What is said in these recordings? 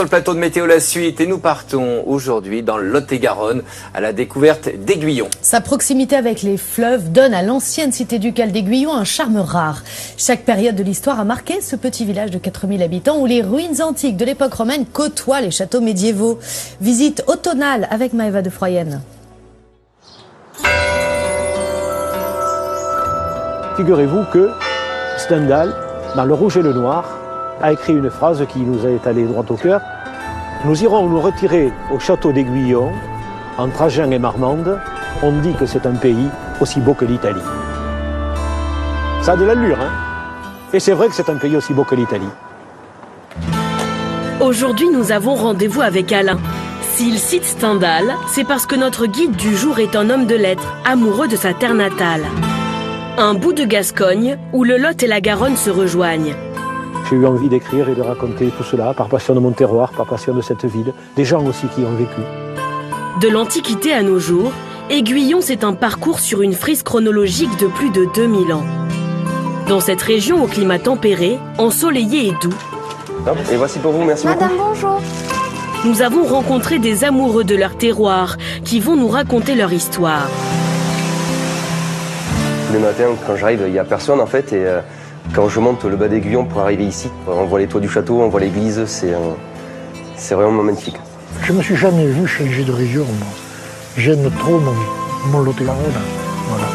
Sur le plateau de Météo la suite et nous partons aujourd'hui dans le Lot-et-Garonne à la découverte d'Aiguillon. Sa proximité avec les fleuves donne à l'ancienne cité ducale d'Aiguillon un charme rare. Chaque période de l'histoire a marqué ce petit village de 4000 habitants où les ruines antiques de l'époque romaine côtoient les châteaux médiévaux. Visite automnale avec Maëva de Froyenne. Figurez-vous que Stendhal, dans Le Rouge et le Noir, a écrit une phrase qui nous est allée droit au cœur. Nous irons nous retirer au château d'Aiguillon, entre Agen et Marmande. On dit que c'est un pays aussi beau que l'Italie. Ça a de l'allure, hein? Et c'est vrai que c'est un pays aussi beau que l'Italie. Aujourd'hui, nous avons rendez-vous avec Alain. S'il cite Stendhal, c'est parce que notre guide du jour est un homme de lettres, amoureux de sa terre natale. Un bout de Gascogne où le Lot et la Garonne se rejoignent. J'ai eu envie d'écrire et de raconter tout cela par passion de mon terroir, par passion de cette ville, des gens aussi qui ont vécu. De l'Antiquité à nos jours, Aiguillon, c'est un parcours sur une frise chronologique de plus de 2000 ans. Dans cette région au climat tempéré, ensoleillé et doux, et voici pour vous, merci Madame, beaucoup. bonjour. nous avons rencontré des amoureux de leur terroir qui vont nous raconter leur histoire. Tous les matins, quand j'arrive, il n'y a personne en fait. Et quand je monte le bas d'Aiguillon pour arriver ici, on voit les toits du château, on voit l'église, c'est vraiment magnifique. Je ne me suis jamais vu changer de région. Moi. J'aime trop mon Lot-et-Garonne. Voilà.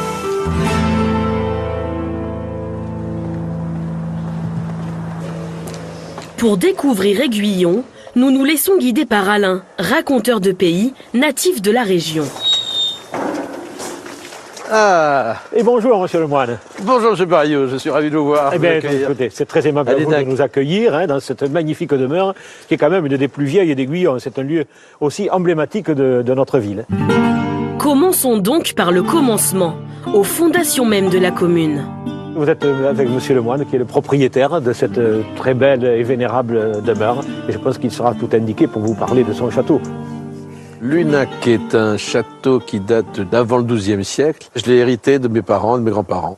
Pour découvrir Aiguillon, nous nous laissons guider par Alain, raconteur de pays, natif de la région. Ah, et bonjour, monsieur le moine. Bonjour, monsieur Barriot, je suis ravi de vous voir. Eh bien, écoutez, c'est très aimable de nous accueillir hein, dans cette magnifique demeure, qui est quand même une des plus vieilles d'Aiguillon. C'est un lieu aussi emblématique de notre ville. Commençons donc par le commencement, aux fondations même de la commune. Vous êtes avec monsieur le moine, qui est le propriétaire de cette très belle et vénérable demeure. Et je pense qu'il sera tout indiqué pour vous parler de son château. Lunac est un château qui date d'avant le XIIe siècle. Je l'ai hérité de mes parents, de mes grands-parents.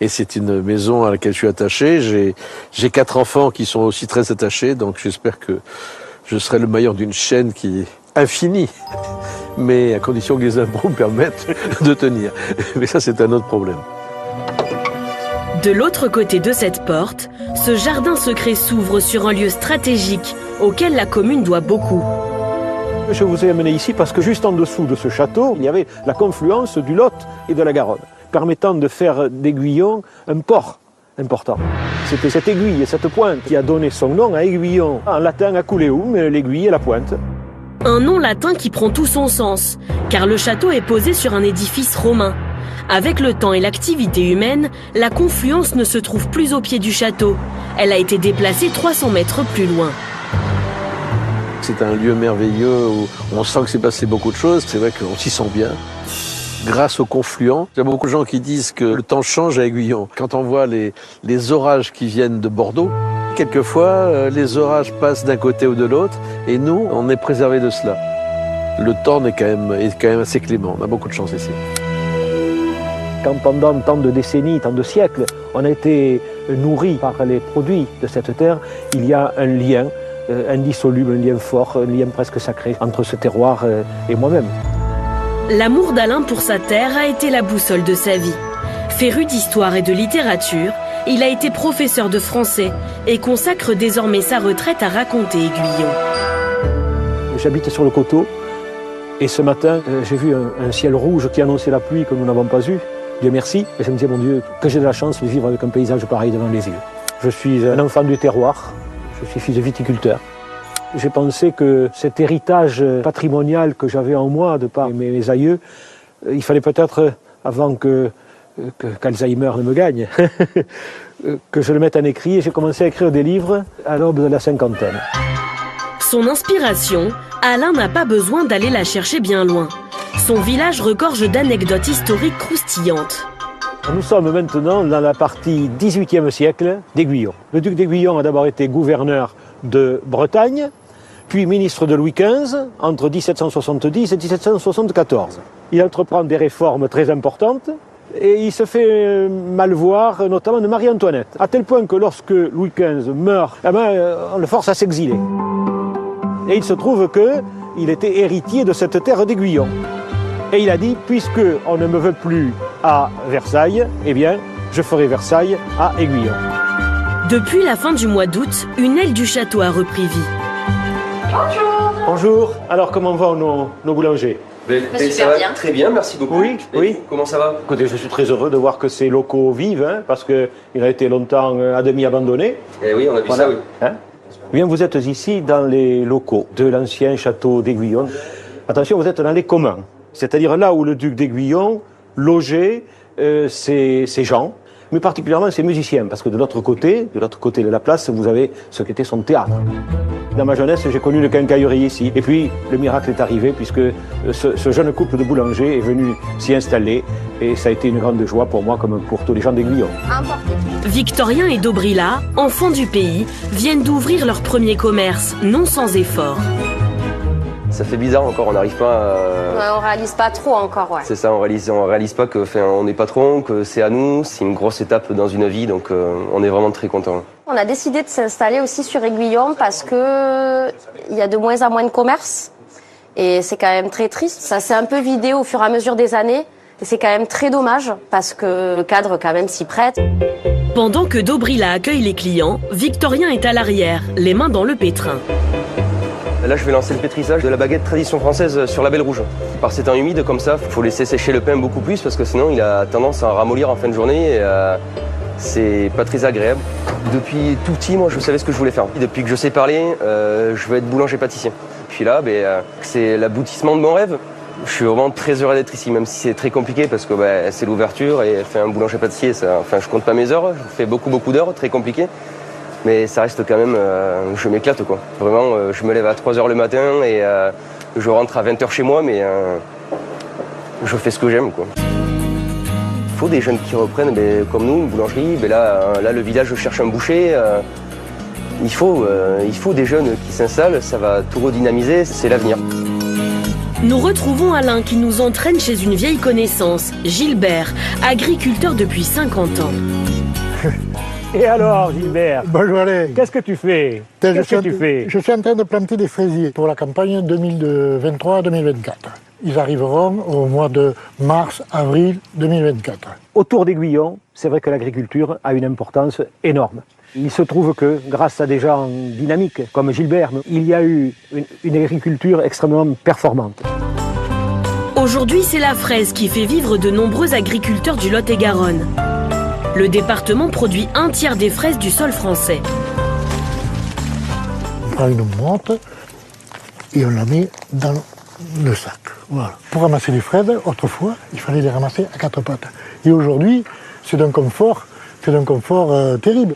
Et c'est une maison à laquelle je suis attaché. J'ai 4 enfants qui sont aussi très attachés, donc j'espère que je serai le maillon d'une chaîne qui est infinie, mais à condition que les impôts me permettent de tenir. Mais ça, c'est un autre problème. De l'autre côté de cette porte, ce jardin secret s'ouvre sur un lieu stratégique auquel la commune doit beaucoup. Je vous ai amené ici parce que juste en dessous de ce château, il y avait la confluence du Lot et de la Garonne, permettant de faire d'Aiguillon un port important. C'était cette aiguille et cette pointe qui a donné son nom à Aiguillon. En latin, aculeum, l'aiguille et la pointe. Un nom latin qui prend tout son sens, car le château est posé sur un édifice romain. Avec le temps et l'activité humaine, la confluence ne se trouve plus au pied du château. Elle a été déplacée 300 mètres plus loin. C'est un lieu merveilleux où on sent que s'est passé beaucoup de choses. C'est vrai qu'on s'y sent bien. Grâce au confluent, il y a beaucoup de gens qui disent que le temps change à Aiguillon. Quand on voit les orages qui viennent de Bordeaux, quelquefois les orages passent d'un côté ou de l'autre et nous, on est préservés de cela. Le temps est quand même assez clément. On a beaucoup de chance ici. Quand pendant tant de décennies, tant de siècles, on a été nourri par les produits de cette terre, il y a un lien indissoluble, un lien fort, un lien presque sacré entre ce terroir et moi-même. L'amour d'Alain pour sa terre a été la boussole de sa vie. Féru d'histoire et de littérature, il a été professeur de français et consacre désormais sa retraite à raconter Aiguillon. J'habite sur le coteau et ce matin, j'ai vu un ciel rouge qui annonçait la pluie que nous n'avons pas eue. Dieu merci. Et je me disais, mon Dieu, que j'ai de la chance de vivre avec un paysage pareil devant les yeux. Je suis un enfant du terroir. Je suis fils de viticulteur. J'ai pensé que cet héritage patrimonial que j'avais en moi de par mes aïeux, il fallait peut-être, avant qu'Alzheimer ne me gagne, que je le mette en écrit. Et j'ai commencé à écrire des livres à l'aube de la cinquantaine. Son inspiration, Alain n'a pas besoin d'aller la chercher bien loin. Son village regorge d'anecdotes historiques croustillantes. Nous sommes maintenant dans la partie XVIIIe siècle d'Aiguillon. Le duc d'Aiguillon a d'abord été gouverneur de Bretagne, puis ministre de Louis XV entre 1770 et 1774. Il entreprend des réformes très importantes et il se fait mal voir, notamment de Marie-Antoinette. À tel point que lorsque Louis XV meurt, on le force à s'exiler. Et il se trouve qu'il était héritier de cette terre d'Aiguillon. Et il a dit, puisque on ne me veut plus à Versailles, eh bien, je ferai Versailles à Aiguillon. Depuis la fin du mois d'août, une aile du château a repris vie. Bonjour. Alors, comment vont nos boulangers? Ça va très bien, merci beaucoup. Oui, oui. Comment ça va? Écoutez, je suis très heureux de voir que ces locaux vivent, hein, parce qu'il a été longtemps à demi abandonné. Eh oui, on a vu ça, oui. Hein? Bien, vous êtes ici dans les locaux de l'ancien château d'Aiguillon. Attention, vous êtes dans les communs, c'est-à-dire là où le duc d'Aiguillon logeait ses gens, mais particulièrement ses musiciens, parce que de l'autre côté de la place, vous avez ce qu'était son théâtre. Dans ma jeunesse, j'ai connu le quincaillerie ici. Et puis, le miracle est arrivé, puisque ce jeune couple de boulangers est venu s'y installer. Et ça a été une grande joie pour moi, comme pour tous les gens d'Aiguillon. Victorien et Dobrila, enfants du pays, viennent d'ouvrir leur premier commerce, non sans effort. Ça fait bizarre encore, on n'arrive pas à... Ouais, on réalise pas trop encore, ouais. C'est ça, on réalise pas on est patron, que c'est à nous, c'est une grosse étape dans une vie, donc on est vraiment très contents. On a décidé de s'installer aussi sur Aiguillon parce que il y a de moins en moins de commerce et c'est quand même très triste. Ça s'est un peu vidé au fur et à mesure des années et c'est quand même très dommage parce que le cadre quand même s'y prête. Pendant que Dobrila accueille les clients, Victorien est à l'arrière, les mains dans le pétrin. Là, je vais lancer le pétrissage de la baguette tradition française sur la Belle Rouge. Par ces temps humides comme ça, il faut laisser sécher le pain beaucoup plus parce que sinon il a tendance à ramollir en fin de journée et c'est pas très agréable. Depuis tout petit, moi, je savais ce que je voulais faire. Depuis que je sais parler, je veux être boulanger-pâtissier. Puis là, c'est l'aboutissement de mon rêve. Je suis vraiment très heureux d'être ici, même si c'est très compliqué parce que c'est l'ouverture et faire un boulanger-pâtissier, je compte pas mes heures, je fais beaucoup d'heures, très compliqué. Mais ça reste quand même, je m'éclate quoi. Vraiment, je me lève à 3h le matin et je rentre à 20h chez moi, mais je fais ce que j'aime quoi. Il faut des jeunes qui reprennent, comme nous, une boulangerie. Là, le village cherche un boucher. Il faut des jeunes qui s'installent, ça va tout redynamiser, c'est l'avenir. Nous retrouvons Alain qui nous entraîne chez une vieille connaissance, Gilbert, agriculteur depuis 50 ans. Et alors, Gilbert, Bonjour Alain. qu'est-ce que tu fais? Je suis en train de planter des fraisiers pour la campagne 2023-2024. Ils arriveront au mois de mars-avril 2024. Autour d'Aiguillon, c'est vrai que l'agriculture a une importance énorme. Il se trouve que, grâce à des gens dynamiques comme Gilbert, il y a eu une agriculture extrêmement performante. Aujourd'hui, c'est la fraise qui fait vivre de nombreux agriculteurs du Lot-et-Garonne. Le département produit un tiers des fraises du sol français. On prend une motte et on la met dans le sac. Voilà. Pour ramasser les fraises, autrefois, il fallait les ramasser à quatre pattes. Et aujourd'hui, c'est d'un confort terrible.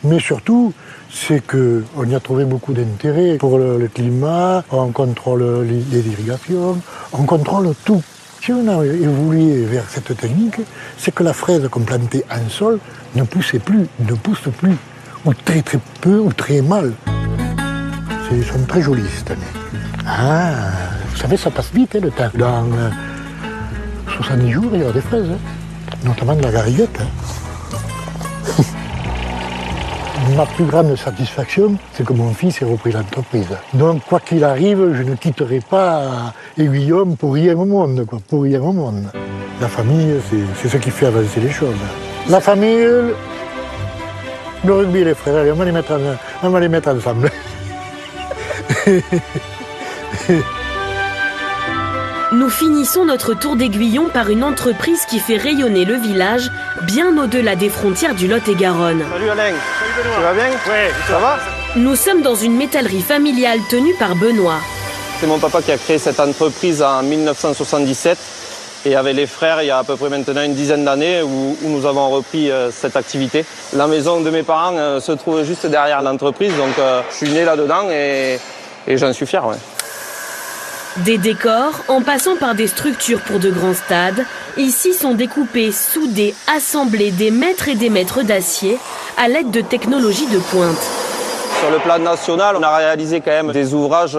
Mais surtout, c'est qu'on y a trouvé beaucoup d'intérêt pour le climat, on contrôle les irrigations, on contrôle tout. Si on a évolué vers cette technique, c'est que la fraise qu'on plantait en sol ne pousse plus, ou très peu, ou très mal. Ils sont très jolis cette année. Ah, vous savez, ça passe vite le temps. Dans 70 jours, il y aura des fraises, notamment de la gariguette. Ma plus grande satisfaction, c'est que mon fils ait repris l'entreprise. Donc, quoi qu'il arrive, je ne quitterai pas Aiguillon pour rien au monde, quoi, pour rien au monde. La famille, c'est ce qui fait avancer les choses. La famille, le rugby et les frères, allez, on va les mettre ensemble. Nous finissons notre tour d'Aiguillon par une entreprise qui fait rayonner le village bien au-delà des frontières du Lot-et-Garonne. Salut Alain, tu vas bien? Oui, ça va? Nous sommes dans une métallerie familiale tenue par Benoît. C'est mon papa qui a créé cette entreprise en 1977 et avec les frères il y a à peu près maintenant une dizaine d'années où nous avons repris cette activité. La maison de mes parents se trouve juste derrière l'entreprise, donc je suis né là-dedans et j'en suis fier. Ouais. Des décors, en passant par des structures pour de grands stades, ici sont découpés, soudés, assemblés des mètres et des mètres d'acier à l'aide de technologies de pointe. Sur le plan national, on a réalisé quand même des ouvrages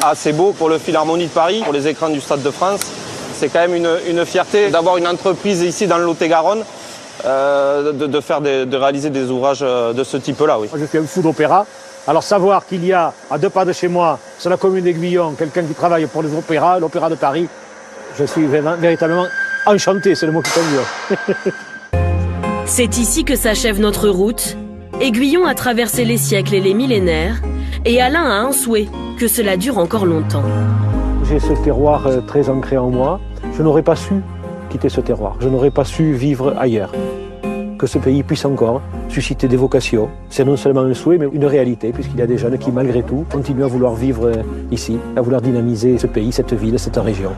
assez beaux pour le Philharmonie de Paris, pour les écrans du Stade de France. C'est quand même une fierté d'avoir une entreprise ici dans le Lot-et-Garonne, de réaliser des ouvrages de ce type-là. Oui. Moi, je suis un fou d'opéra. Alors savoir qu'il y a, à 2 pas de chez moi, sur la commune d'Aiguillon, quelqu'un qui travaille pour les opéras, l'Opéra de Paris, je suis véritablement enchanté, c'est le mot qui convient. C'est ici que s'achève notre route. Aiguillon a traversé les siècles et les millénaires, et Alain a un souhait, que cela dure encore longtemps. J'ai ce terroir très ancré en moi. Je n'aurais pas su quitter ce terroir, je n'aurais pas su vivre ailleurs. Que ce pays puisse encore susciter des vocations. C'est non seulement un souhait, mais une réalité, puisqu'il y a des jeunes qui, malgré tout, continuent à vouloir vivre ici, à vouloir dynamiser ce pays, cette ville, cette région.